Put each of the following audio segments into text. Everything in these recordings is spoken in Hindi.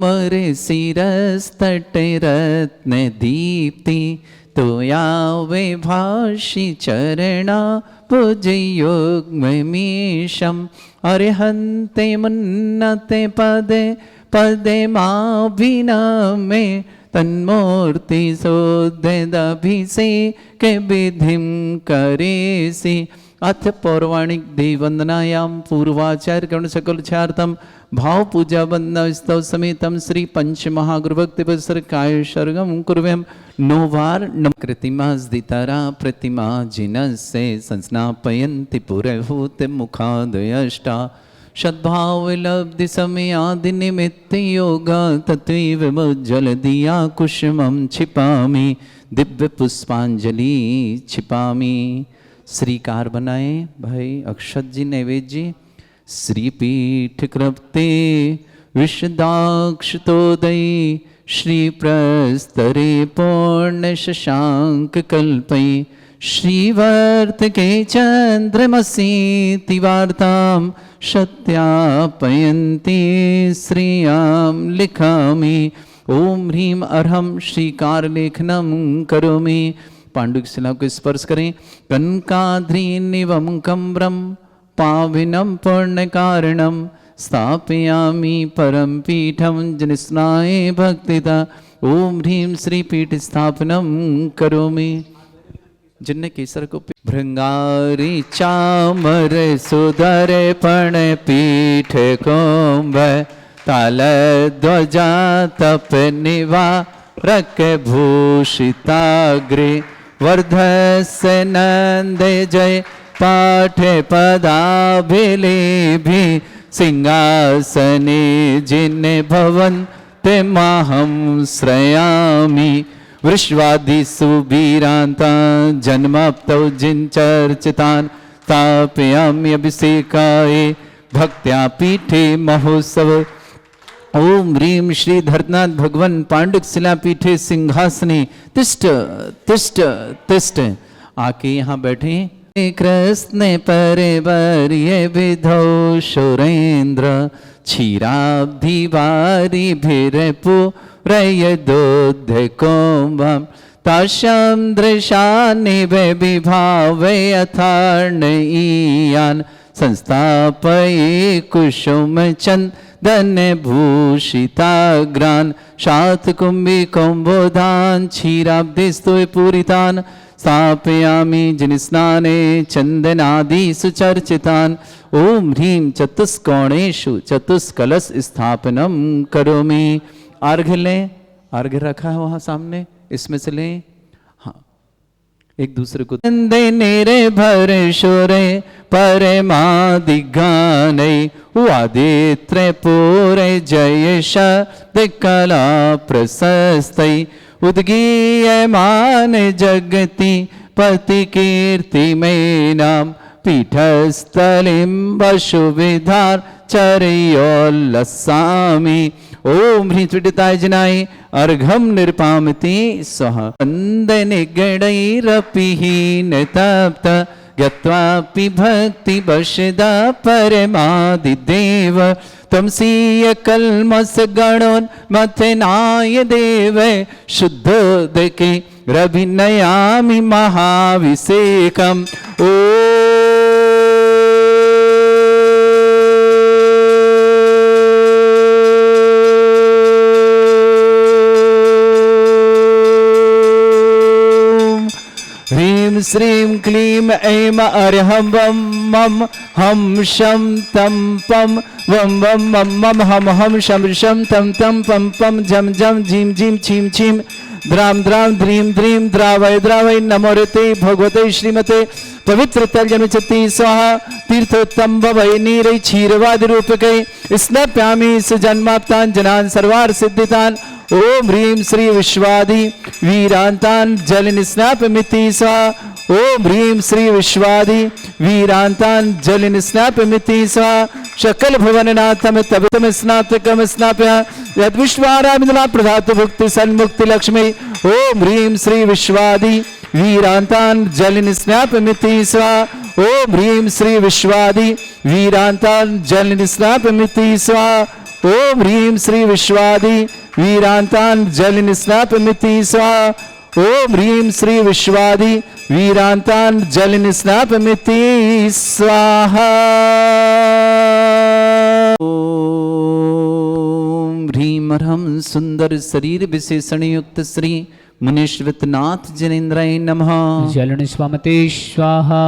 मरे शिरस्तटे रत्न दीप्ति तोयावे भाषि चरणा भुजयुग्ममीशम् अर्हन्ते मुन्नते पदे पदे माभिनमे तन्मूर्ति सोद्यदभिषेके विधिं करेसि। अथ पौर्वाणिक देववंदनायां पूर्वाचार्य कर्ण सकलचार्थम भाव पूजा वंदना स्तव समेतम श्री पंच महागुरुभक्ति पुस्तक काय सर्गम कुर्वम नोवार नम कृतिमा दितारा प्रतिमा जिनस्य संस्नापयन्ति पुरहूत मुखादयष्टा सद्भाव लब्धि समय आदि निमित्त योगा तत्व मुज्जल दिया कुसुमं छिपामि दिव्य पुष्पांजलि छिपामि। श्रीकार बनाए भाई अक्षत जी नैवेद्य जी। श्रीपीठ कृप्ते विशदाक्षतोदयी श्री प्रस्तरे पूर्ण शशांक कल्पई श्रीवर्त के चंद्रमसी वार्तां सत्यापयन्ति श्रियां लिखामि। ओम ह्रीं अर्हं श्रीकार लेखनं करोमि। पांडुक शिला को स्पर्श करें। कनकाद्रीनिवं कम्रं पाविनं पूर्ण कारणं स्थापयामि परम पीठं जनिस्नाय भक्तिता। ओम ह्रीं श्री पीठ स्थापनं करोमि। जिनने केसर को भृंगारी चामर सुधर पण पीठ कुंभ ताल ध्वजा तप निवा रक भूषिताग्रे वर्धस्य नंद जय पाठ पदाभिलेभि सिंहासने जिन भवन ते माहं श्रयामि। वृष्वादिषु वीरान्ता जन्माप्तौ जिनचर्चितान् स्थापयामि अभिषेकाय भक्त्या पीठे महोत्सव। ओम ह्रीं श्री धरनाथ भगवन पांडुक शिला पीठे सिंहासने तिष्ठ तिष्ठ तिष्ठ। आके यहाँ बैठे। कृष्ण परिवर्य विधौ सुरेंद्र क्षीराब्धि वारी भिरपु रयदोध कुंभं ताशं दृशानि विभावे अथार्णईयान् संस्थापये कुसुम चंदन भूषिताग्रान् शातकुंभी कुंभोधान् क्षीराब्धिस्तु पूरितान् स्थापयामि जिनस्नाने चंदनादि सुचर्चितान्। ओम ह्रीं चतुष्कोणेषु चतुष्कलश स्थापनं करोमि। अर्घ्य लें। अर्घ्य रखा है वहां सामने, इसमें से लें। हाँ, एक दूसरे को नेरे भर शोरे परमादिगाने वादित्रे पूरे जय शब्द कला प्रशस्तै उद्गीयमान जगति पति कीर्ति में नाम पीठस्थलिं वसुविधार चर्योल्लसामि। ओम ह्रीं त्रिडिताय जनाय अर्घं निर्पामति स्वः। वन्दनिगणैरपिहीन तप्त गत्वापि भक्ति वशदा परमादिदेव त्वमसीय कल्मस गणोन्मथनाय देव शुद्धोदके रभिनयामि महाभिषेकम्। ओ श्रीं क्लीं ऐं अर्हं वं मं हम शं तं पं वं वं मं मं हम हम शं शं तं तं पं पं झं झं झीं झीं छीं छीं द्रां द्रां द्रीं द्रीं द्रावय द्रावय नमोरते भगवते श्रीमते पवित्र तलजनुचति स्वाहा। तीर्थोत्तम भवै नीरै क्षीरवादि रूपकै स्नप्यामि सुजन्माप्तान् जनान् सर्वार्थ सिद्धितान्। ओम ह्रीं श्री विश्वादि वीरांतान् जल निस्नापमिति स्वाहा। ओम ह्रीं श्री विश्वादि वीरांतान् जल निस्नापमिति स्वाहा। सकल भुवननाथम तबितम स्नातकम स्नाप्य यद विश्वारामिदला प्रधातु भुक्ति सन्मुक्ति लक्ष्मी। ओम ह्रीं श्री विश्वादि वीरांतान् जल निस्नापमिति स्वाहा। ओम ह्रीं श्री विश्वादि वीरांतान् जल निस्नापमिति स्वाहा। ओम ह्रीं श्री विश्वादि वीरांतान जल निस्नापमिति स्वाहा। ओम ह्रीं श्री विश्वादि वीरांतान जल निस्नापमिति स्वाहा। ओम ह्रीं ह्रम सुंदर शरीर विशेषण युक्त श्री मुनीश्वतनाथ जनेन्द्राय नमः। जल निस्वामते स्वाहा।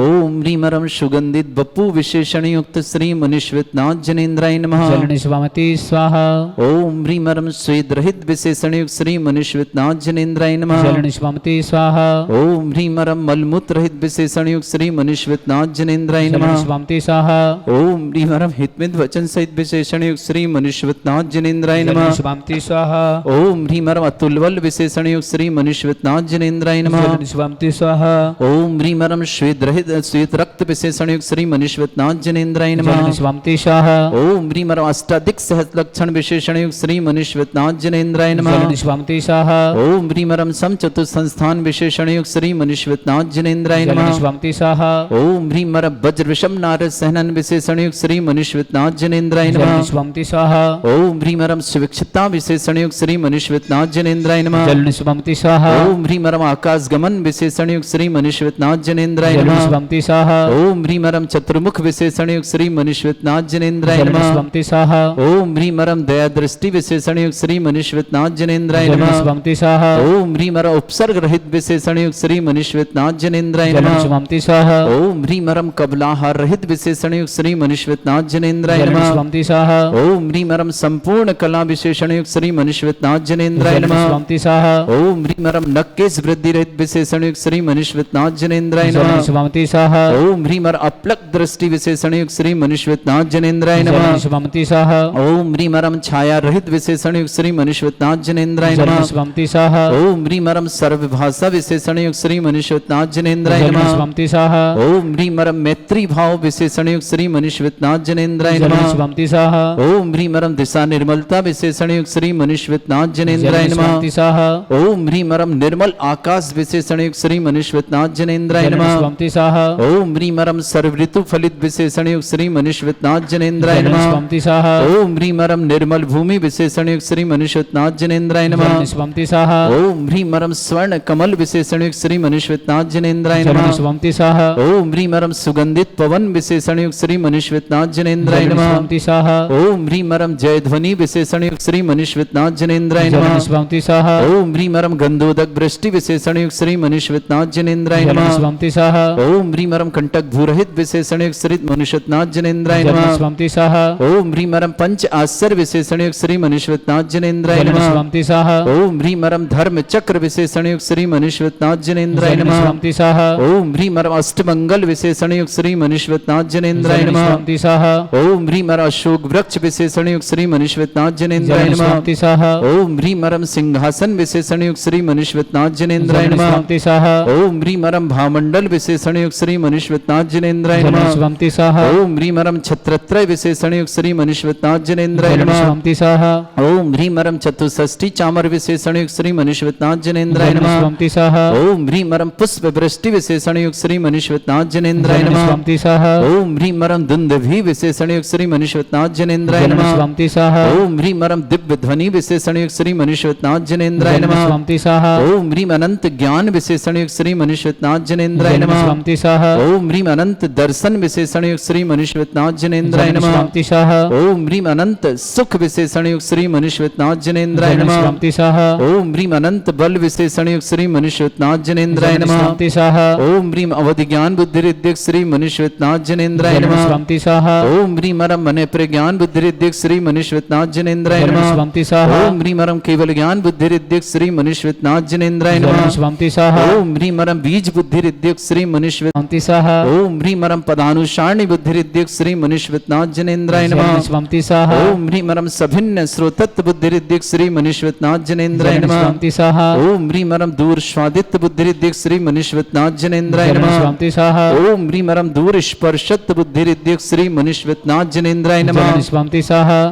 ओम ह्रीं ह्रम सुगंधित बपू विशेषण युक्त श्री मुनीश्वतनाथ जनेन्द्राय नमः। जल निस्वामते स्वाहा। ओम ह्रीं ह्रम स्वेद रहित विशेषण युक्त श्री मुनीश्वतनाथ जनेन्द्राय नमः। जल निस्वामते स्वाहा। ओम ह्रीं ह्रम मलमूत्र रहित विशेषण युक्त श्री मुनीश्वतनाथ जनेन्द्राय जल नमः। निस्वामते स्वाहा। ओम ह्रीं ह्रम हितमित वचन सहित विशेषण युक्त श्री मुनीश्वतनाथ जनेन्द्राय जल नमः। निस्वामते स्वाहा। ओम ह्रीं ह्रम अतुलबल विशेषण युक्त श्री मुनीश्वतनाथ जनेन्द्राय नमः। जल निस्वामते स्वाहा। ओम ह्रीं ह्रम श्वेत रहित श्वेत रक्त विशेषण युक्त श्री मुनीश्वतनाथ जनेन्द्राय जल नमः। निस्वामते स्वाहा। ओम ह्रीं ह्रम अष्टाधिक सहस्र लक्षण विशेषण युक्त श्री मुनीश्वतनाथ जनेन्द्राय जल नमः। निस्वामते स्वाहा। ओम ह्रीं ह्रम सम चतुर्थ संस्थान विशेषण युक्त श्री मुनीश्वतनाथ जनेन्द्राय जल नमः। निस्वामते स्वाहा। ओम ह्रीं ह्रम वज्र विषम नारद सहनन विशेषण युक्त श्री मुनीश्वतनाथ जनेन्द्राय जल नमः। निस्वामते स्वाहा। ओम ह्रीं ह्रम सुविक्षता विशेषण युक्त श्री मुनीश्वतनाथ जनेन्द्राय नमः। जल निस्वामते स्वाहा। ओम ह्रीं ह्रम आकाश गमन विशेषण युक्त श्री मुनीश्वतनाथ जनेन्द्राय जल नमः। निस्वामते स्वाहा। ओम ह्रीं ह्रम चतुर्मुख विशेषण युक्त श्री मुनीश्वतनाथ जनेन्द्राय जल नमः। निस्वामते स्वाहा। ओम ह्रीं ह्रम दया दृष्टि विशेषण युक्त श्री मुनीश्वतनाथ जनेन्द्राय जल नमः। निस्वामते स्वाहा। ओम ह्रीं ह्रम उपसर्ग रहित विशेषण युक्त श्री मुनीश्वतनाथ जनेन्द्राय जल नमः। निस्वामते स्वाहा। ओम ह्रीं ह्रम कबलाहार रहित विशेषण युक्त श्री मुनीश्वतनाथ जनेन्द्राय जल नमः। निस्वामते स्वाहा। ओम ह्रीं ह्रम संपूर्ण कला विशेषण युक्त श्री मुनीश्वतनाथ जनेन्द्राय जल नमः। निस्वामते स्वाहा। ओम ह्रीं ह्रम नक्केश वृद्धि रहित विशेषण युक्त श्री मुनीश्वतनाथ जनेन्द्राय जल नमः। निस्वामते स्वाहा। ओम ह्रीं ह्रम अपलक दृष्टि विशेषण युक्त श्री मुनीश्वतनाथ जनेन्द्राय जल नमः। निस्वामते स्वाहा। ओम ह्रीं ह्रम छाया रहित विशेषण युक्त श्री मुनीश्वतनाथ जनेन्द्राय जल नमः। निस्वामते स्वाहा। ओम ह्रीं ह्रम सर्वभाषा विशेषण युक्त श्री मुनीश्वतनाथ जनेन्द्राय जल नमः। निस्वामते स्वाहा। ओम ह्रीं ह्रम मैत्री भाव विशेषण युक्त श्री मुनीश्वतनाथ जनेन्द्राय जल नमः। निस्वामते स्वाहा। ओम ह्रीं ह्रम दिशा निर्मलता विशेषण युक्त श्री मुनीश्वतनाथ जल जनेन्द्राय नमः। निस्वामते स्वाहा। ओम ह्रीं ह्रम निर्मल आकाश विशेषण युक्त श्री मुनीश्वतनाथ जनेन्द्राय जल नमः। निस्वामते स्वाहा। ओम ह्रीं ह्रम सर्व ऋतु फलित विशेषण युक्त श्री मुनीश्वतनाथ जनेन्द्राय जल नमः। निस्वामते स्वाहा। ओम ह्रीं ह्रम निर्मल भूमि विशेषण युक्त श्री मुनीश्वतनाथ जनेन्द्राय जल नमः। निस्वामते स्वाहा। ओम ह्रीं ह्रम स्वर्ण कमल विशेषण युक्त श्री मुनीश्वतनाथ जनेन्द्राय जल नमः। निस्वामते स्वाहा। ओम ह्रीं ह्रम सुगंधित पवन विशेषण युक्त श्री मुनीश्वतनाथ जनेन्द्राय जल नमः। निस्वामते स्वाहा। ओम ह्रीं ह्रम जय ध्वनि विशेषण युक्त श्री मुनीश्वतनाथ जनेन्द्राय जल नमः। निस्वामते स्वाहा। ओम ह्रीं ह्रम गंधोदक वृष्टि विशेषण युक्त श्री मुनीश्वतनाथ जनेन्द्राय जल नमः। निस्वामते स्वाहा। ओम ह्रीं ह्रम कंटक भूरहित विशेषण युक्त श्री मुनीश्वतनाथ जनेन्द्राय जल नमः। निस्वामते स्वाहा। ओम ह्रीं ह्रम पंच आश्चर्य विशेषण युक्त श्री मुनीश्वतनाथ जनेन्द्राय जल नमः। निस्वामते स्वाहा। ओम ह्रीं ह्रम धर्म चक्र विशेषण युक्त श्री मुनीश्वतनाथ जनेन्द्राय जल नमः। निस्वामते स्वाहा। ओम ह्रीं ह्रम अष्टमंगल विशेषण युक्त श्री मुनीश्वतनाथ जनेन्द्राय जल नमः। निस्वामते स्वाहा। ओम ह्रीं ह्रम अशोक वृक्ष विशेषण युक्त श्री मुनीश्वतनाथ जनेन्द्राय जल नमः। निस्वामते स्वाहा। ओम ह्रीं ह्रम सिंहासन विशेषण युक्त श्री मुनीश्वतनाथ जनेन्द्राय जल नमः। निस्वामते स्वाहा। ओम ह्रीं ह्रम भामंडल विशेषण युक्त श्री मुनीश्वतनाथ जनेन्द्राय जल नमः। निस्वामते स्वाहा। ओम ह्रीं ह्रम छत्रत्रय विशेषण युक्त श्री मुनीश्वतनाथ जनेन्द्राय जल नमः। निस्वामते स्वाहा। ओम ह्रीं ह्रम चतुष्षष्टि चामर विशेषण युक्त श्री मुनीश्वतनाथ जनेन्द्राय जल नमः। निस्वामते स्वाहा। ओम ह्रीं ह्रम पुष्प वृष्टि विशेषण युक्त श्री मुनीश्वतनाथ जनेन्द्राय जल नमः। निस्वामते स्वाहा। ओम ह्रीं ह्रम दुंदुभि विशेषण युक्त श्री मुनीश्वतनाथ जनेन्द्राय जल नमः। निस्वामते स्वाहा। ओम ह्रीं ह्रम दिव्य ध्वनि विशेषण युक्त श्री मुनीश्वतनाथ जनेन्द्राय जल नमः। निस्वामते स्वाहा। ओम ह्रीं अनंत ज्ञान विशेषण युक्त श्री मुनीश्वतनाथ जनेन्द्राय जल नमः। निस्वामते स्वाहा। ओम ह्रीं अनंत दर्शन विशेषण युक्त श्री मुनीश्वतनाथ जनेन्द्राय जल नमः। निस्वामते स्वाहा। ओम ह्रीं अनंत सुख विशेषण युक्त श्री मुनीश्वतनाथ जनेन्द्राय जल नमः। निस्वामते स्वाहा। ओम ह्रीं अनंत बल विशेषण युक्त श्री मुनीश्वतनाथ जनेन्द्राय जल नमः। निस्वामते स्वाहा। ओम ह्रीं अवधि ज्ञान बुद्धि रिद्धिक श्री मुनीश्वतनाथ जनेन्द्राय जल नमः। निस्वामते स्वाहा। ओम ह्रीं ह्रम मन प्रज्ञान बुद्धि रिद्धिक श्री मुनीश्वतनाथ जनेन्द्राय जल नमः। निस्वामते स्वाहा। ओम ह्रीं ह्रम केवल ज्ञान बुद्धि रिद्धिक श्री मुनीश्वतनाथ जनेन्द्राय जल नमः। निस्वामते स्वाहा। ओम ह्रीं ह्रम बीज बुद्धि रिद्धिक श्री मुनीश्वत निस्वामते स्वाहा। ओम ह्रीं ह्रम पदानुसारणी बुद्धि रिद्धिक श्री मुनीश्वतनाथ जनेन्द्राय जल नमः। निस्वामते स्वाहा। ओम ह्रीं ह्रम सभिन्न श्रोतत्व बुद्धि रिद्धिक श्री मुनीश्वतनाथ जनेन्द्राय जल नमः। निस्वामते स्वाहा। ओम ह्रीं ह्रम दूर स्वादित्व बुद्धि रिद्धिक श्री मुनीश्वतनाथ जनेन्द्राय जल नमः। निस्वामते स्वाहा। ओम ह्रीं ह्रम दूर स्पर्शत्व बुद्धि रिद्धिक श्री मुनीश्वतनाथ जनेन्द्राय जल नमः। निस्वामते स्वाहा।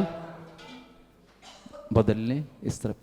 बदल लें इस तरफ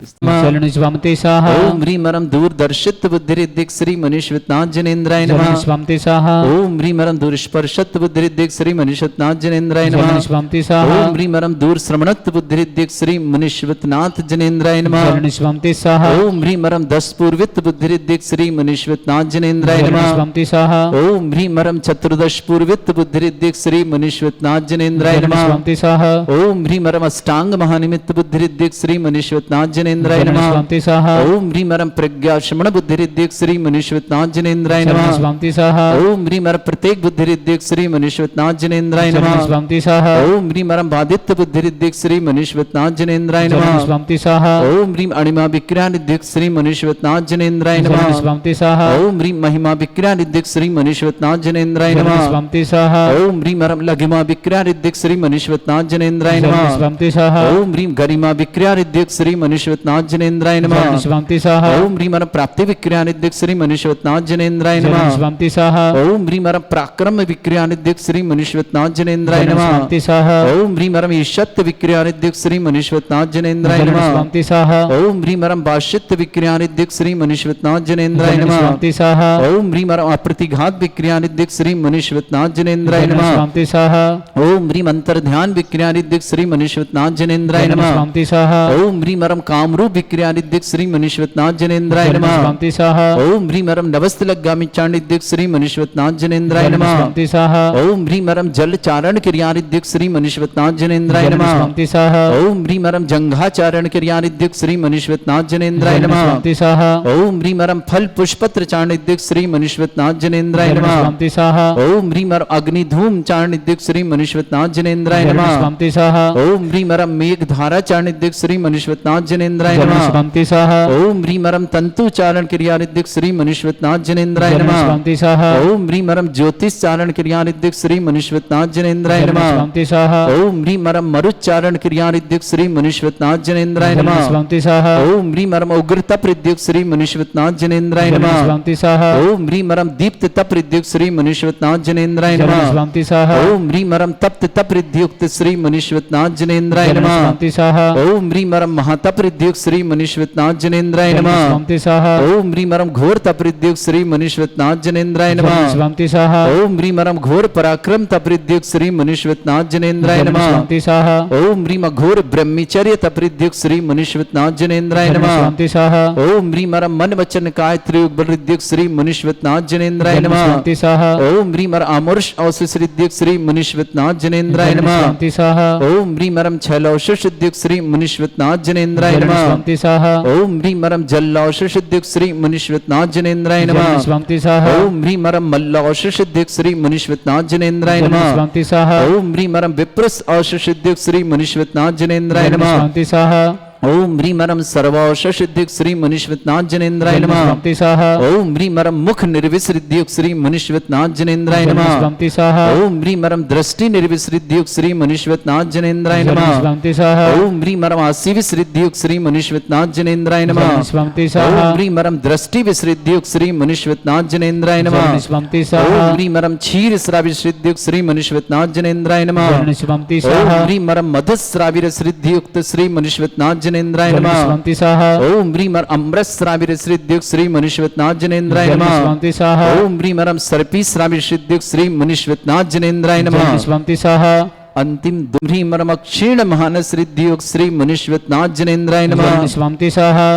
जलनिस्वामते साहा ओम ह्रीम रम दूरदर्शित बुद्धिरिद्धिक श्री मनीश्वतनाथ जनेन्द्राय नमः जलनिस्वामते साहा ओम ह्रीम रम दूरस्पर्शत बुद्धिरिद्धिक श्री मनीश्वतनाथ जनेन्द्राय नमः जलनिस्वामते साहा ओम ह्रीम रम दूर श्रवणत बुद्धिरिद्धिक श्री मनीश्वतनाथ जनेन्द्राय नमः जलनिस्वामते साहा ओम ह्रीम रम दस पूर्वित बुद्धिरिद्धिक श्री मनीश्वतनाथ जनेन्द्राय नमः जलनिस्वामते साहा ओम ह्रीम रम चतुर्दश पूर्वित बुद्धिरिद्धिक श्री मनीश्वतनाथ जनेन्द्राय नमः जलनिस्वामते साहा ओम ह्रीम रम अष्टांग महानिमित्त बुद्धिरिद्धिक श्री मनीश्वतनाथ जनेन्द्राय नमः जलनिस्वामते साहा ओम ह्रीम रम प्रज्ञा श्रवण बुद्धिरिद्धिक श्री मनीश्वतनाथ जनेन्द्राय नमः जलनिस्वामते साहा ओम ह्रीम रम प्रत्येक बुद्धिरिद्धिक श्री मनीश्वतनाथ जनेन्द्राय नमः जलनिस्वामते साहा ओम ह्रीम रम बाधित्य बुद्धिरिद्धिक श्री मनीश्वतनाथ जनेन्द्राय नमः जलनिस्वामते साहा ओम ह्रीम अणिमा विक्रियानिधिक श्री मनीश्वतनाथ जनेन्द्राय नमः जलनिस्वामते साहा ओम ह्रीम महिमा विक्रियानिधिक श्री मनीश्वतनाथ जनेन्द्राय नमः जलनिस्वामते साहा ओम ह्रीम रम लघिमा विक्रियानिधिक श्री मनीश्वतनाथ जनेन्द्राय नमः जलनिस्वामते साहा ओम ह्रीम गरिमा विक्रियानिधिक श्री मनीश्वतनाथ जनेन्द्राय नमः जलनिस्वामते साहा ओम ह्रीम रम प्राप्ति विक्रियानिधिक श्री मनीश्वतनाथ जनेन्द्राय नमः जलनिस्वामते साहा ओम ह्रीम रम पराक्रम विक्रियानिधिक श्री मनीश्वतनाथ जनेन्द्राय नमः जलनिस्वामते साहा ओम ह्रीम रम ईशत्व विक्रियानिधिक श्री मनीश्वतनाथ जनेन्द्राय नमः जलनिस्वामते साहा ओम ह्रीम रम भाष्यत्व विक्रियानिधिक श्री मनीश्वतनाथ जनेन्द्राय नमः जलनिस्वामते साहा ओम ह्रीम रम अप्रतिघात विक्रियानिधिक श्री मनीश्वतनाथ जनेन्द्राय नमः जलनिस्वामते साहा ओम ह्रीम अंतर्ध्यान विक्रियानिधिक श्री मनीश्वतनाथ जनेन्द्राय नमः जलनिस्वामते साहा ओम ह्रीम रम कामरूप विक्रियानिधिक श्री मनीश्वतनाथ जनेन्द्राय नमः जलनिस्वामते साहा ओम ह्रीम रम नवस्तलगामी चांडिधिक श्री मनीश्वतनाथ जनेन्द्राय नमः जलनिस्वामते साहा ओम ह्रीम रम जल चारण क्रियानिधिक श्री मनीश्वतनाथ जनेन्द्राय नमः जलनिस्वामते साहा ओम ह्रीम रम जंघाचारण क्रियानिधिक श्री मनीश्वतनाथ जनेन्द्राय नमः जलनिस्वामते साहा ओम ह्रीम रम फल पुष्पत्र चाणिधिक श्री मनीश्वतनाथ जनेन्द्राय नमः जलनिस्वामते साहा ओम ह्रीम रम अग्निधूम चाणिधिक श्री मनीश्वतनाथ जनेन्द्राय नमः जलनिस्वामते साहा ओम ह्रीम रम मेघधारा चाणिधिक श्री मनीश्वतनाथ जनेन्द्राय नमः जलनिस्वामते साहा ओम ह्रीम रम तंतु चारण क्रियानिधिक श्री मनीश्वतनाथ जनेन्द्राय नमः जलनिस्वामते साहा ओम ह्रीम रम ज्योतिष चारण क्रियानिधिक श्री मनीश्वतनाथ जनेन्द्राय नमः जलनिस्वामते साहा ओम ह्रीम रम मरुच्चारण क्रियानिधिक श्री मनीश्वतनाथ जनेन्द्राय नमः जलनिस्वामते साहा ओम ह्रीम रम उग्रता प्रद्युक्त श्री मनीश्वतनाथ जनेन्द्राय नमः जलनिस्वामते साहा ओम ह्रीम रम दीप्त तप प्रद्युक्त श्री मनीश्वतनाथ जनेन्द्राय नमः जलनिस्वामते साहा ओम ह्रीम रम तप्त तप प्रद्युक्त श्री मनीश्वतनाथ जनेन्द्राय नमः जलनिस्वामते साहा ओम ह्रीम रम महातप प्रद्युक्त श्री मनीश्वतनाथ जनेन्द्राय नमः जलनिस्वामते साहा ओम ह्रीम रम घोर तप प्रद्युक्त श्री मनीश्वतनाथ जनेन्द्राय नमः जलनिस्वामते साहा ओम ह्रीम रम घोर पराक्रम तप प्रद्युक्त श्री मनीश्वतनाथ जनेन्द्राय नमः जलनिस्वामते साहा ओम ह्रीम घोर ब्रह्मचर्य तप प्रद्युक्त श्री मनीश्वतनाथ जनेन्द्राय नमः जलनिस्वामते साहा ओम ह्रीम रम मन वचन काय त्रियुग बलृद्युक्त श्री मनीश्वतनाथ जनेन्द्राय नमः जलनिस्वामते साहा ओम ह्रीम रम अमरुष अवशिष ऋद्युक्त श्री मनीश्वतनाथ जनेन्द्राय नमः जलनिस्वामते साहा ओम ह्रीम रम छैलौषुष ऋद्युक्त श्री मनीश्वतनाथ जनेन्द्राय नमः जलनिस्वामते साहा ओम ह्रीम रम जल्लौषुष ऋद्युक्त श्री मनीश्वतनाथ जनेन्द्राय नमः जलनिस्वामते साहा ओम ह्रीम रम मल्लौषुष ऋद्युक्त श्री मनीश्वतनाथ जनेन्द्राय नमः जलनिस्वामते साहा ओम ह्रीम रम विप्रस औषुष ऋद्युक्त श्री मनीश्वतनाथ जनेन्द्राय नमः जलनिस्वामते साहा ओम ह्रीम रम सर्वौषधिक श्री मनीश्वतनाथ जनेन्द्राय नमः जलनिस्वामते साहा ओम ह्रीम रम मुख निर्विसृद्युक्त श्री मनीश्वतनाथ जनेन्द्राय नमः जलनिस्वामते साहा ओम ह्रीम रम दृष्टि निर्विसृद्युक्त श्री मनीश्वतनाथ जनेन्द्राय नमः जलनिस्वामते साहा ओम ह्रीम रम आसी विसृद्युक्त श्री मनीश्वतनाथ जनेन्द्राय नमः जलनिस्वामते ओम साहा ह्रीम रम दृष्टि विसृद्युक्त श्री मनीश्वतनाथ जनेन्द्राय नमः जलनिस्वामते ओम साहा ह्रीम रम क्षीर श्राविसृद्युक्त श्री मनीश्वतनाथ जनेन्द्राय नमः जलनिस्वामते ओम साहा ह्रीम रम मधुश्राविरसृद्युक्त श्री मनीश्वतनाथ जनेन्द्राय नमः जलनिस्वामते साहा ओम ह्रीम अमृत श्राविरसृद्युक्त श्री मनीश्वतनाथ जनेन्द्राय नमः जलनिस्वामते साहा ओम ह्रीम रम सर्पी श्राविरसृद्युक्त श्री मनीश्वतनाथ जनेन्द्राय नमः जलनिस्वामते साहा अंतिम ह्रीम रम क्षीण महानस ऋद्युक्त श्री मनीश्वतनाथ जनेन्द्राय नमः जलनिस्वामते साहा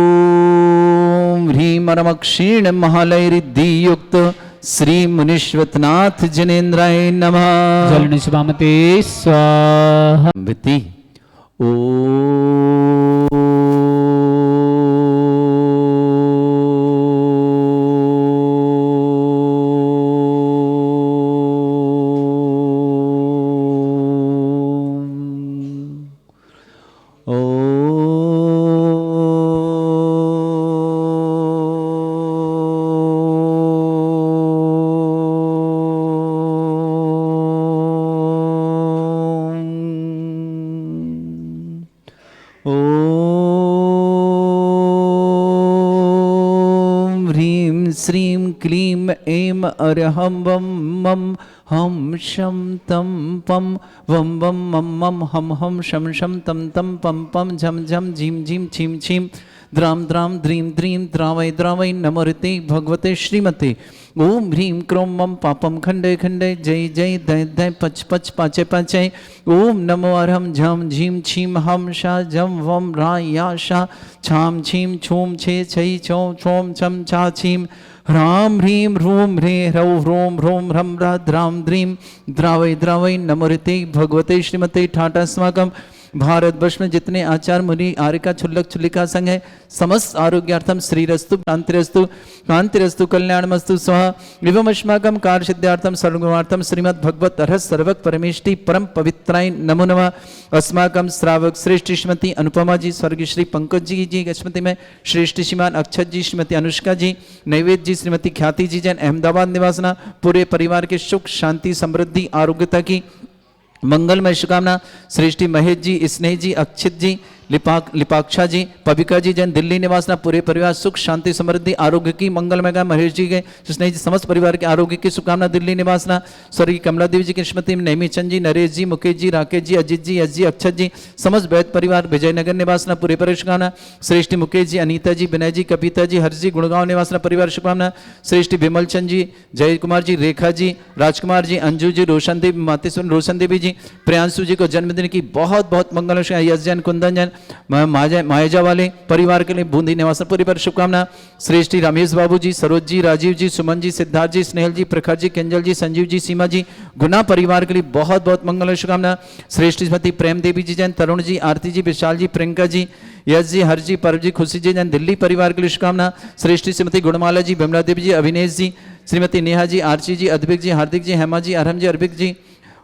ओम ह्रीम रम क्षीण महालय ऋद्युक्त श्री मनीश्वतनाथ जनेन्द्राय नमः जलनिस्वामते स्वाहा विति ओम ह्रीं श्रीं क्लीं ऐं अर्हं वं मं हं शं तं पं वं वं मं मं हं हं शं शं तं तं पं पं झं झं झीं झीं छीं छीं द्रां द्रां द्रीं द्रीं द्रावै द्रावै नमोऽर्ते भगवते श्रीमते ओम ह्रीं क्रों मम पापम खंडे खंडे जय जय दय दय पच पच पाचे पाचे ओम नमो अर्हं झं झीं छीं हं शा जं वं रा या शा छां छीं छूं छे छै छौ छौं छं छा छीं ह्रां ह्रीं ह्रूं ह्रे ह्रौं ह्रों ह्रों ह्रं ह्रा द्रां द्रीं द्रावै द्रावै नमोऽर्ते भगवते श्रीमते ठाटास्माकं भारतवर्ष में जितने आचार मुनि आर्यका छुल्लक छुल्लिका संघ है समस्त आरोग्यार्थम श्रीरस्तु शांतिरस्तु कांतिरस्तु कल्याणमस्तु स्वाहा एवं अस्माकं कार्य सिद्धार्थम सर्वगुणार्थम श्रीमद् भगवत अर्हत सर्वक परमेष्टि परम पवित्राय नमो नमः। अस्माकं श्रावक श्रेष्ठ श्रीमती अनुपमा जी, स्वर्गीय श्री पंकज जी स्मृति में श्रेष्ठ श्रीमान अक्षत जी, श्रीमती अनुष्का जी, नैवेद्य जी, श्रीमती ख्याति जी जैन अहमदाबाद निवासना पूरे परिवार के सुख शांति समृद्धि आरोग्यता की मंगलमय शुभकामना। श्रेष्ठी महेश जी, स्नेह जी, अक्षित जी, लिपाक्षा जी, पविका जी जैन दिल्ली निवासना पूरे परिवार सुख शांति समृद्धि आरोग्य की मंगलमय का। महेश जी के स्नेह जी समस्त परिवार के आरोग्य की शुभकामना दिल्ली निवासना। स्वर्गीय कमला देवी जी की स्मृति में नैमीचंद जी, नरेश जी, मुकेश जी, राकेश जी, अजित जी, यश जी, अक्षत जी समस्त वैद परिवार विजयनगर निवासना पूरे परिवार शुभकामना। श्रेष्ठी मुकेश जी, अनीता जी, विनय जी, कविता जी, हर्ष जी, गुड़गांव निवासना परिवार शुभकामना। श्रेष्ठी विमल चंद जी, जय कुमार जी, रेखा जी, राजकुमार जी, अंजू जी, रोशन देवी, मातेश्वर रोशन देवी जी, प्रियांशु जी को जन्मदिन की बहुत बहुत मंगल। यश जैन, कुंदन जैन, मायाजा वाले परिवार के लिए बूंदी निवास पूरी पर शुभकामना। श्रेष्ठी रमेश बाबू जी, सरोज जी, राजीव जी, सुमन जी, सिद्धार्थ जी, स्नेहल जी, प्रखर जी, केंजल जी, संजीव जी, सीमा जी, गुना परिवार के लिए बहुत बहुत मंगल शुभकामना। श्रेष्ठी श्रीमती प्रेम देवी जी जैन, तरुण जी, आरती जी, विशाल जी, प्रियंका जी, यश जी, हर जी, परव जी, खुशी जी जैन दिल्ली परिवार के लिए शुभकामना। श्रेष्ठी श्रीमती गुणमाला जी, बिमला देवी जी, अविनेश जी, श्रीमती नेहा जी, आरची जी, अद्विक जी, हार्दिक जी, हेमा जी, अरहम जी, अरबिक जी,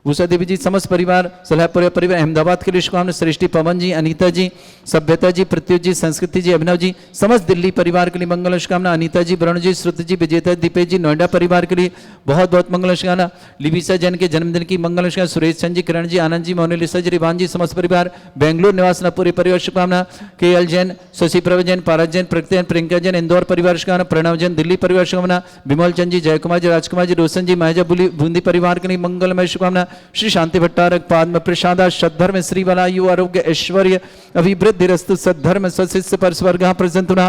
उषा देवी जी समस्त परिवार सलाहपुर परिवार अहमदाबाद के लिए शुभकामना। सृष्टि पवन जी, अनीता जी, सभ्यता जी, प्रत्युष जी, संस्कृति जी, अभिनव जी समस्त दिल्ली परिवार के लिए मंगल शुभकामना। अनीता जी, वरुण जी, श्रुति जी, विजेता दीपेश जी, नोएडा परिवार के लिए बहुत बहुत मंगल शुभकामना। लिबिसा जैन के जन्मदिन की मंगल शुभकामना। सुरेश चंद जी, किरण जी, आनंद जी, मोनालिसा जी, रिवान जी समस्त परिवार बेंगलुरु निवासना पूरे परिवार शुभकामना। के एल जैन, शशि प्रभ जैन, पारस जैन, प्रकृति जैन, प्रियंका जैन इंदौर परिवार शुभकामना। प्रणव जैन दिल्ली परिवार शुभकामना। विमल चंद जी, जयकुमार जी, राजकुमार जी, रोशन जी, मायाजा बूंदी परिवार के लिए मंगलमय शुभकामना। श्री शांति भट्टारक पाद्म प्रसादा सद्धर्म श्री बलायु आरोग्य ऐश्वर्य अभिवृद्धि रस्तु सद्धर्म स्वशिष्य पर स्वर्ग प्रसंतुना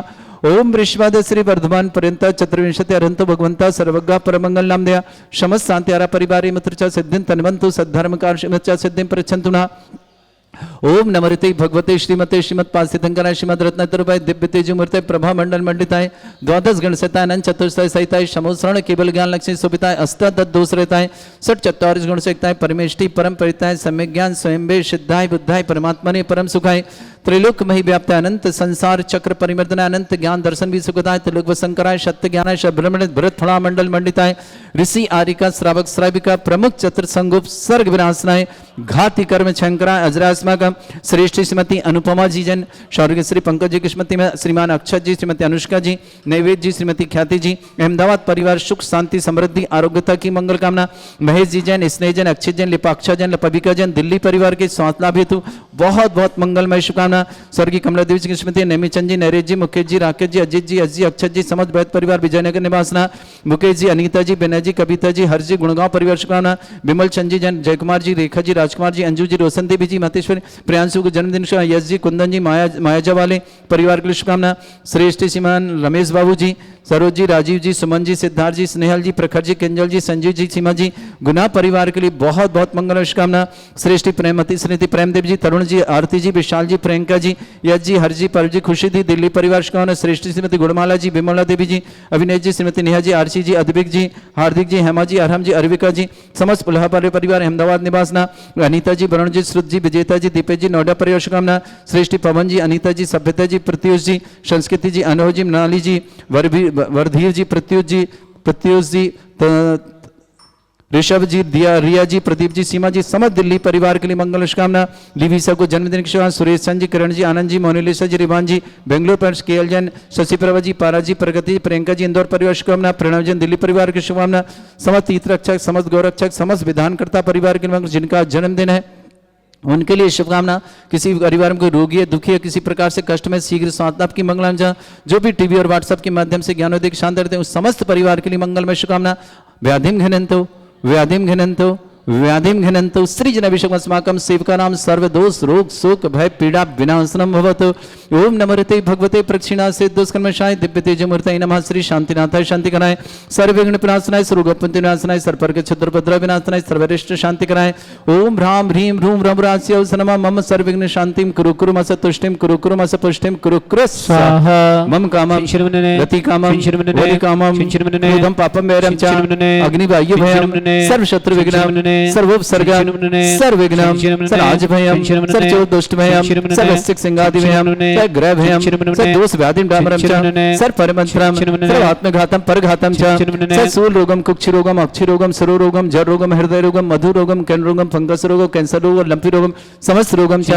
ओम वृषवाद श्री वर्धमान पर्यंत चतुर्विंशति अरंत भगवंता सर्वज्ञ परमंगल नाम दया समस्त शांति आरा परिवार मित्र सिद्धिं तन्वंतु सद्धर्म कार्य सिद्धिं प्रच्छन्तुना। ओम नमृते भगवते श्रीमते श्रीमद पासितंकरा श्रीमद रत्नतरुपाय दिव्य तेजमूर्ते प्रभा मंडल मंडिताय द्वादश गण सहिताय अनंत चतुर्सय सहिताय समोश्रण केवल ज्ञान लक्ष्मी सुबिताय अष्टादश दोष रहताय सठ 44 गुण सहिताय परमेष्टि परम परिताय सम्यक ज्ञान स्वयं सिद्धाय बुद्धाय परमात्मने परम सुखाय त्रैलोक मही व्याप्त अनंत संसार चक्र परिवर्तन अनंत ज्ञान दर्शन भी सुखदाय त्रिलोक शंकराय सत्य ज्ञान ब्रह्मण भरत फड़ा मंडल मंडिताय ऋषि आरिका श्रावक श्राविका प्रमुख चतुर संगुप सर्ग विनाशनाय घाति कर्म शंकराय अजरास्माकम। श्रेष्ठ श्रीमती अनुपमा जी जन, स्वर्गीय श्री पंकज जी की स्मृति में श्रीमान अक्षत जी, श्रीमती अनुष्का जी, नैवेद्य जी, श्रीमती ख्याति जी अहमदाबाद परिवार सुख शांति समृद्धि आरोग्यता की मंगल कामना। महेश जी जैन, स्नेह जैन, अक्षित जैन, लिपाक्षा जैन, पविका जैन दिल्ली परिवार के स्वास्थ्य लाभ हेतु बहुत बहुत मंगलमय शुभकामना। स्वर्गीय कमला देवी जी की स्मृति नेमीचंद जी, नरेश जी, मुकेश जी, राकेश जी, अजित जी, अजी, अक्षत जी समस्त वैद परिवार विजयनगर निवासना। मुकेश जी, अनीता जी, विनय जी, कविता जी, हर्ष जी, गुड़गांव परिवार शुभकामना। विमल चंद जी जैन, जयकुमार जी, रेखा जी, राजकुमार जी, अंजू जी, रोशन देवी जी, मातेश्वरी, प्रियांशु को जन्मदिन यश जी, कुंदन जी, मायाजा वाले परिवार के लिए शुभकामना। श्रेष्ठ श्रीमान रमेश बाबू जी, सरोज जी, राजीव जी, सुमन जी, सिद्धार्थ जी, स्नेहल जी, प्रखर जी, केंजल जी, संजीव जी, सीमा जी गुना परिवार के लिए बहुत बहुत मंगल शुभकामना। श्रेष्ठी प्रेमती स्मृति प्रेमदेव जी, तरुण जी, आरती जी, विशाल जी, प्रियंका जी, यश जी, हर जी, पर जी, खुशी थी दिल्ली परिवार शुभकामना। श्रेष्ठी श्रीमती गुणमाला जी, विमला देवी जी, अविनेश जी, श्रीमती नेहा जी, आरसी जी, अद्विक जी, हार्दिक जी, हेमा जी, अरहम जी, अरविका जी समस्त पुलहापारी परिवार अहमदाबाद निवासना। अनीता जी, वरुण जी, श्रुत जी, विजेता जी, दीपेश जी नोएडा परिवार शुभकामना। श्रेष्ठी पवन जी, अनीता जी, सभ्यता जी, प्रत्युष जी, संस्कृति जी, अनोह जी, मनाली जी, वर्धीर जी, प्रत्युष जी, ऋषभ जी, दिया, रिया जी, प्रदीप जी, सीमा जी समस्त दिल्ली परिवार के लिए मंगल शुभकामना। लिविसा को जन्मदिन की शुभकामना। सुरेश चंद जी, किरण जी, आनंद जी, मोनालिसा जी, रिवान जी बेंगलुरु पर, के एल जैन, शशि प्रभा जी, पारा जी, प्रगति, प्रियंका जी इंदौर परिवार शुभकामना। प्रणव जैन दिल्ली परिवार की शुभकामना। समस्त तीर्थ रक्षक, समस्त गौरक्षक, समस्त विधानकर्ता परिवार के जिनका जन्मदिन है उनके लिए शुभकामना। किसी परिवार में कोई रोगी है, दुखी है, किसी प्रकार से कष्ट में, शीघ्र स्वास्थ्य लाभ की मंगलांजा। जो भी टीवी और व्हाट्सएप के माध्यम से ज्ञानोदय शांत रहते हैं उस समस्त परिवार के लिए मंगलमय शुभकामना। व्याधिम घनंतो व्याधिम घनंतो व्याधिम घनंतो सृजन अभिषेकमस्माकं सेवकानां सर्वदोष रोग शोक भय पीड़ा विनाशनम भवतु। ओम नमोते भगवते प्रक्षिणासे दुष्कर्मशाय दिव्य तेजमूर्तये नमः। श्री शांतिनाथाय शांति कराय, सर्वविघ्न विनाशनाय, सर्वगोपति विनाशनाय, सर्ववर्ग क्षुद्र उपद्रव विनाशनाय, सर्वरिष्ट शांति कराय। ओम ह्रां ह्रीं ह्रूं रमरास्यौ नमः। मम सर्वविघ्न शांतिं कुरु कुरु मस तुष्टिं कुरु कुरु मस पुष्टिं कुरु कुरु स्वाहा। मम कामं रति कामं बोधि कामं क्रोधं पापं वैरं च अग्निवायु भयं सर्वशत्रु विघ्नं सर्वोपसर्गं सर्वविघ्नं सर्वराज भयं सर्वचोर दुष्ट भयं सर्वसिक सिंगादि भयं सर्वग्रह भयं सर्वदोष व्याधिं डामरं च सर्वपरमंत्रं सर्वात्मघातं परघातं च सर्वशूल रोगं कुक्षि रोगं अक्षि रोगं सरो रोगं जर रोगं हृदय रोगं मधु रोगं कैन रोगं फंगस रोगं कैंसर रोगं लंपी रोगं समस्त रोगं च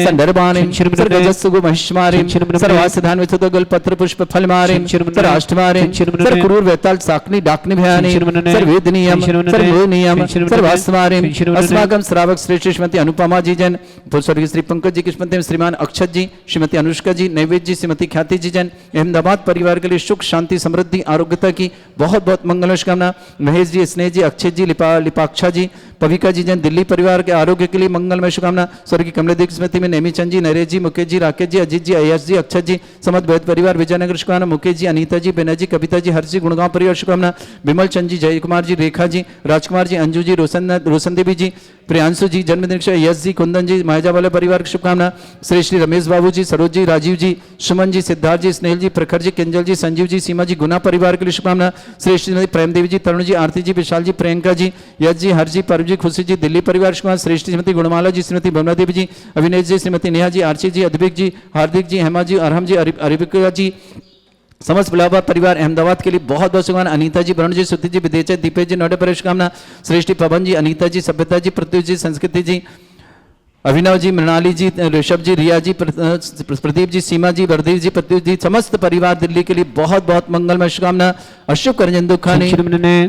संदर्भानि सर्वजस्सुगो महिष्मारिं सर्वासिधान विथुतगल पत्र पुष्प फलमारिं सर्वाष्टमारिं सर्वक्रूर वेताल साकनी डाकनी भयानि सर्ववेदनीयं सर्वोनीयं सर्वास्मारिं अस्माकं श्रावक श्रेष्ठ श्रीमती अनुपमा जी जन, स्वर्गीय श्री पंकज जी, कृष्णमती श्रीमान अक्षत जी, श्रीमती अनुष्का जी, नैवेद्य जी, श्रीमती ख्याति जी जन, अहमदाबाद परिवार के लिए सुख शांति समृद्धि आरोग्यता की बहुत बहुत मंगल शुभकामना। महेश जी, स्नेह जी, अक्षय जी, लिपाक्षा जी, पविका जी जन, दिल्ली परिवार के आरोग्य के लिए मंगलमय शुभकामना। स्वर्गीय कमलेदीप स्मृति में नेमीचंद जी, नरेश जी, मुकेश जी, राकेश जी, अजीत जी, अयश जी, अक्षत जी, समस्त वैद परिवार विजयनगर शुभकामना। मुकेश जी, अनीता जी, बेनजी, कविता जी, हर्ष जी, गुणगांव परिवार शुभकामना। विमल चंद जी, जय कुमार जी, रेखा जी, राजकुमार जी, अंजू जी, रोशन देवी जी, प्रियांशु जी, जन्मदिन यश जी, कुंदन जी, मायजा वाले परिवार की शुभकामना। श्री श्री रमेश बाबू जी, सरोज जी, राजीव जी, सुमन जी, सिद्धार्थ जी, स्नेहल जी, प्रखर जी, किंजल जी, संजीव जी, सीमा जी, गुना परिवार के लिए शुभकामना। श्री श्री प्रेम देवी जी, तरुण जी, आरती जी, विशाल जी, प्रियंका जी, यश जी, हर जी, परम जी, खुशी जी, दिल्ली परिवार शुभकामना। श्री श्रीमती गुणमाला जी, श्रीमती भवना देवी जी, अविनेश जी, श्रीमती नेहा जी, आर्ची जी, अद्विक जी, हार्दिक जी, हेमा जी, अरहम जी, अरिबिका जी, समस्त बिलावत परिवार अहमदाबाद के लिए बहुत बहुत शुभकामना। अनीता जी, वरुण जी, सुधि जी, विदेश, दीपेश जी, नोएडा पर शुभकामना। श्रेष्ठी पवन जी, अनीता जी, सभ्यता जी, पृथ्वी जी, संस्कृति जी, अभिनव जी, मृणाली जी, ऋषभ जी, रिया जी, प्रदीप जी, सीमा जी, वर्दीप जी, प्रत्युष जी, समस्त परिवार दिल्ली के लिए बहुत बहुत मंगलमय शुभकामना। अशुभ कर्जन दुखानी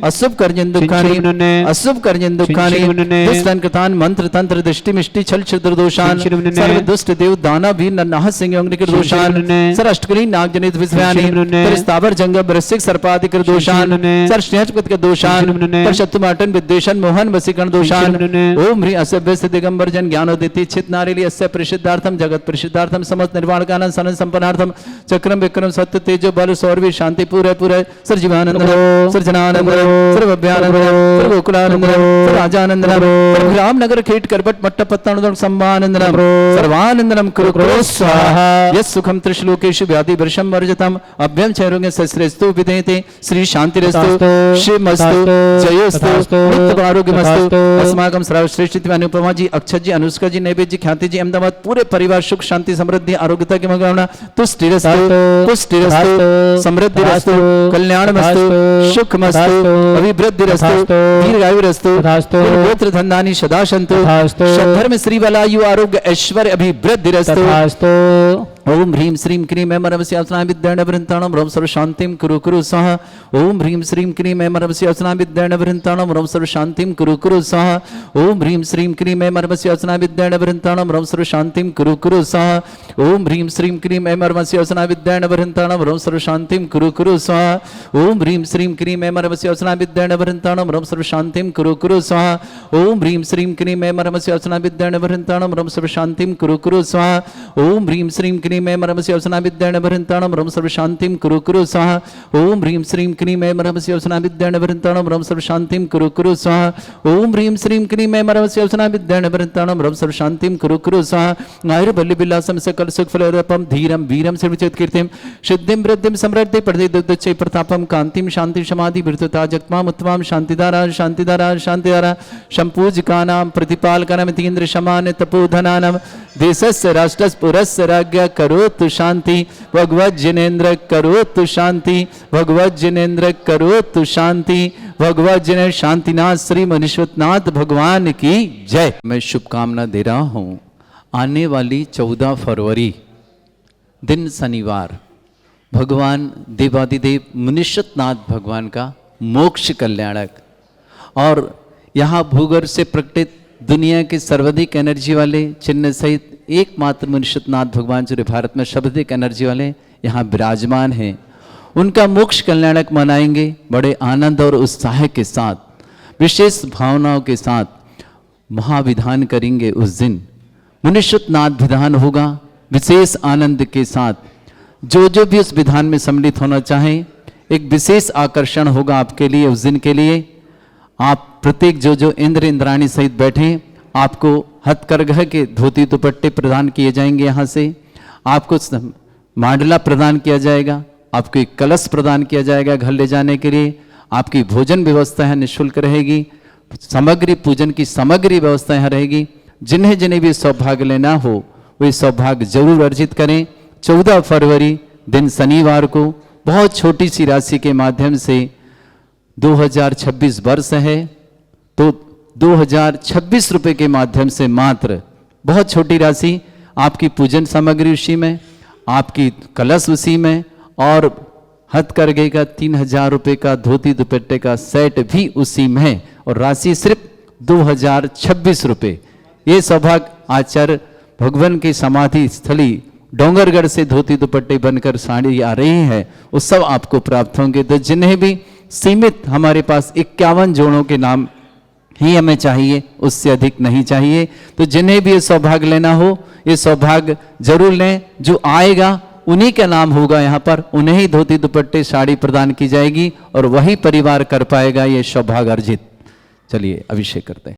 अशुभ कर्जन दुखानी अशुभ कर्जन दुखानी दुष्टन कृतान मंत्र तंत्र दृष्टि मिष्टि छल छिद्र दोषान सर्व दुष्ट देव दाना वीर नरनाह सिंह अग्निकर दोषान सर अष्टकरी नाग जनित विषयानि सर स्थावर जंगम वृश्चिक सर्पादिकर दोषान सर स्नेहपत के दोषान पर शत्रुमाटन विद्वेषण मोहन वसीकरण दोषान ओम ह्री असभ्य से दिगंबर जन ज्ञानोदिति चित नारेली अस्य प्रसिद्धार्थम जगत प्रसिद्धार्थम समस्त निर्वाण कानन सनन संपन्नार्थम चक्रम विक्रम सत्य तेजो बल सौरवी शांति पूरे पूरे सर जीवानंद सृजनानंद सर्वभ्यानंद सर्वकुलानंद सर्वराजानंद रामनगर खेट करबट मट्ट पत्तानुदम संभानंद सर्वानंदनम कुरु कुरु स्वाहा यस सुखम त्रिश्लोकेषु व्याधि वर्षम वर्जतम अभ्यम चैरोग्य सस्रेस्तु विदेते श्री शांतिरस्तु शिवमस्तु जयोस्तु नित्य आरोग्यमस्तु अस्माकं सर्वश्रेष्ठ अनुपमा जी अक्षत जी अनुष्का जी नैवेद्य जी ख्याति जी अहमदाबाद पूरे परिवार सुख शांति समृद्धि आरोग्यता की कामना तुष्टिरस्तु समृद्धिरस्तु कल्याणमस्तु सुखमस्तु अभिवृद्धिरस्तु दीर्घायुरस्तु गोत्र धन्धानि सदा सन्तु धर्म श्री बलायु आरोग्य ऐश्वर्य अभिवृद्धिरस्तु ओम ह्रीं श्रीं क्रीं ऐं मरमसि अस्नां विद्येन वृन्ताणं रोम सर्व शांतिं कुरु कुरु स्वाहा ओम ह्रीं श्रीं क्रीं ऐं मरमसि अस्नां विद्येन वृन्ताणं रोम सर्व शांतिं कुरु कुरु स्वाहा ओम ह्रीं श्रीं क्रीं ऐं मरमसि अस्नां विद्येन वृन्ताणं रोम सर्व शांतिं कुरु कुरु स्वाहा ओम ह्रीं श्रीं क्रीं ऐं मरमसि अस्नां विद्येन वृन्ताणं रोम सर्व शांतिं कुरु कुरु स्वाहा ओम ह्रीं श्रीं क्रीं ऐं मरमसि अस्नां विद्येन वृन्ताणं रोम सर्व शांतिं कुरु कुरु स्वाहा ओम ह्रीं श्रीं क्रीं ऐं मरमसि अस्नां विद्येन वृन्ताणं रोम सर्व शांतिं कुरु कुरु स्वाहा ओम ह्रीं श्रीं क्रीं ऐं मरमसि अस्नां विद्येन वृन्ताणं रोम सर्व शांतिं कुरु कुरु स्वाहा ओम ह्रीं श्रीं क्रीं ऐं मरमसि अस्नां विद्येन वृन्ताणं रोम सर्व शांतिं कुरु कुरु स्वाहा ओम ह्रीं श्रीं क्रीं ऐं मरमसि अस्नां विद्येन वृन्ताणं रोम सर्व शांतिं कुरु कुरु स्वाहा आयुर्बल्य विलासं सकल सुख फलरपं धीरं वीरं सर्वचित कीर्तिं सिद्धिं वृद्धिं समृद्धि प्रदेदुच्चै प्रतापं कांतिं शांति समाधि विरतता जगत्मां उत्तमां शांतिदारा शांतिदारा शांतिदारा संपूजकानां प्रतिपालकानां तीन्द्र समान तपोधनानां देशस्य राष्ट्रस्य पुरस्य राज्ञ करोतु शांति भगवत जिनेन्द्र करोतु शांति भगवत जिनेन्द्र करोतु शांति भगवत जिनेन्द्र शांतिनाथ श्री मनीश्वरनाथ भगवान की जय। मैं शुभकामना दे रहा हूँ आने वाली 14 फरवरी दिन शनिवार भगवान देवादिदेव मनीश्वरनाथ भगवान का मोक्ष कल्याणक और यहाँ भूगर्भ से प्रकटित दुनिया के सर्वाधिक एनर्जी वाले चिन्ह सहित एकमात्र मुनिषतनाथ भगवान जो भारत में सर्वाधिक एनर्जी वाले यहाँ विराजमान हैं, उनका मोक्ष कल्याणक मनाएंगे बड़े आनंद और उत्साह के साथ, विशेष भावनाओं के साथ महाविधान करेंगे। उस दिन मुनिषतनाथ विधान होगा विशेष आनंद के साथ। जो भी उस विधान में सम्मिलित होना चाहें, एक विशेष आकर्षण होगा आपके लिए उस दिन के लिए। आप प्रत्येक जो इंद्र इंद्राणी सहित बैठे, आपको हथकरघा के धोती दुपट्टे प्रदान किए जाएंगे। यहाँ से आपको मांडला प्रदान किया जाएगा, आपको एक कलश प्रदान किया जाएगा घर ले जाने के लिए। आपकी भोजन व्यवस्था है निःशुल्क रहेगी, सामग्री पूजन की सामग्री व्यवस्था यहाँ रहेगी। जिन्हें जिन्हें भी सौभाग्य लेना हो वे सौभाग्य जरूर अर्जित करें। 14 फरवरी दिन शनिवार को बहुत छोटी सी राशि के माध्यम से 2026 वर्ष है, तो 2026 रुपये के माध्यम से मात्र बहुत छोटी राशि, आपकी पूजन सामग्री उसी में, आपकी कलश उसी में, और हथकरघे का 3000 रुपये का धोती दुपट्टे का सेट भी उसी में है, और राशि सिर्फ 2026 रुपये। ये सौभाग्य आचार्य भगवान की समाधि स्थली डोंगरगढ़ से धोती दुपट्टे बनकर साड़ी आ रही है, वो सब आपको प्राप्त होंगे। तो जिन्हें भी सीमित, हमारे पास 51 जोड़ों के नाम ही हमें चाहिए, उससे अधिक नहीं चाहिए। तो जिन्हें भी ये सौभाग्य लेना हो ये सौभाग्य जरूर लें। जो आएगा उन्हीं का नाम होगा यहाँ पर, उन्हें ही धोती दुपट्टे साड़ी प्रदान की जाएगी और वही परिवार कर पाएगा ये सौभाग्य अर्जित। चलिए अभिषेक करते हैं।